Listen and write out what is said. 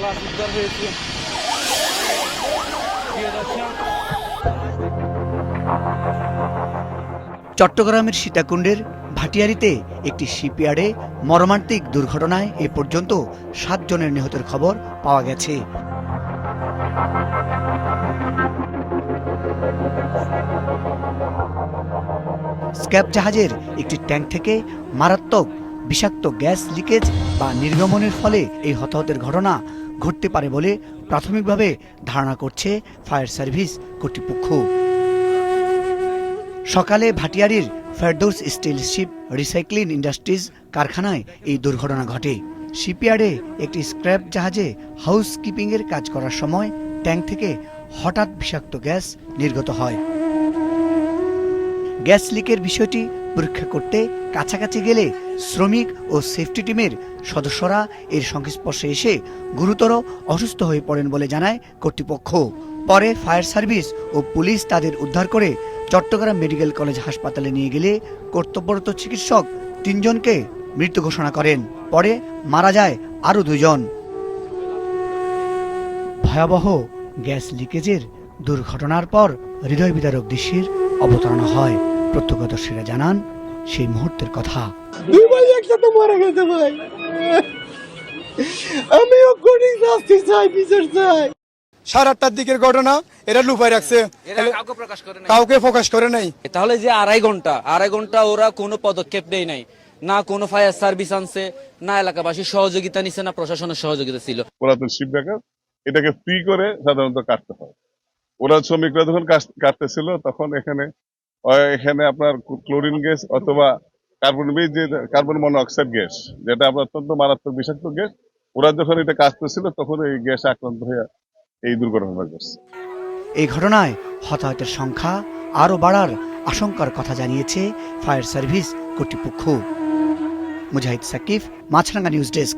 লাশ উদ্ধার হয়েছে। চট্টগ্রামের সীতাকুণ্ডের ভাটিয়ারীতে একটি শিপইয়ার্ডে মর্মান্তিক দুর্ঘটনায় এ পর্যন্ত 7 জনের নিহতের খবর পাওয়া গেছে। স্ক্র্যাপ জাহাজের একটি ট্যাঙ্ক থেকে মারাত্মক বিষাক্ত গ্যাস লিকেজ বা নির্গমনের ফলে এই হতাহতের ঘটনা ঘটতে পারে বলে প্রাথমিকভাবে ধারণা করছে ফায়ার সার্ভিস কর্তৃপক্ষ। সকালে ভাটিয়ারীর Ferdous steel ship recycling industries কারখানায় এই দুর্ঘটনা ঘটে। শিপইয়ার্ডে একটি স্ক্র্যাপ জাহাজে হাউসকিপিংয়ের কাজ করার সময় ট্যাঙ্ক থেকে হঠাৎ বিষাক্ত গ্যাস নির্গত হয়। গ্যাস লিকের বিষয়টি পরীক্ষা করতে কাছাকাছি গেলে শ্রমিক ও সেফটি টিমের সদস্যরা এর সংস্পর্শে এসে গুরুতর অসুস্থ হয়ে পড়েন বলে জানায় কর্তৃপক্ষ। পরে ফায়ার সার্ভিস ও পুলিশ তাদের উদ্ধার করে চট্টগ্রাম মেডিকেল কলেজ হাসপাতালে নিয়ে গেলে কর্তব্যরত চিকিৎসক 3 জনকে মৃত ঘোষণা করেন। পরে মারা যায় আরও 2 জন। ভয়াবহ গ্যাস লিকেজের দুর্ঘটনার পর হৃদয় বিদারক দৃশ্যের অবতারণা হয়। প্রত্যক্ষদর্শীরা জানান সেই মুহূর্তের কথা। 2 ভাই একসাথে মারা গেছে ভাই। আমিও কঠিন শাস্তি চাই, বিচার চাই। 8:30টার দিকের ঘটনা, এটা লুকাই রাখছে, কাউকে প্রকাশ করে নাই। তাহলে যে আড়াই ঘন্টা ওরা কোনো পদক্ষেপ নেই নাই, না কোনো ফায়ার সার্ভিস আনছে, না এলাকাবাসীর সহযোগিতা নিছে, না প্রশাসনের সহযোগিতা ছিল। পুরাতন শিপ ব্রেকার এটাকে ফ্রি করে সাধারণত কাটতে হয়। ওরা শ্রমিকরা যখন কাটতেছিল তখন এখানে আপনার ক্লোরিন গ্যাস অথবা কার্বন মনোঅক্সাইড গ্যাস, যেটা আপনার অত্যন্ত মারাত্মক বিষাক্ত গ্যাস, ওরা যখন এটা কাটতেছিল তখন এই গ্যাস আক্রান্ত হয়ে এই দুর্ঘটনা ঘটছে। এই ঘটনায় হতাহতের সংখ্যা আরও বাড়ার আশঙ্কার কথা জানিয়েছে ফায়ার সার্ভিস কর্তৃপক্ষ। মুজাহিদ সাকিব, মাছরাঙ্গা নিউজ ডেস্ক।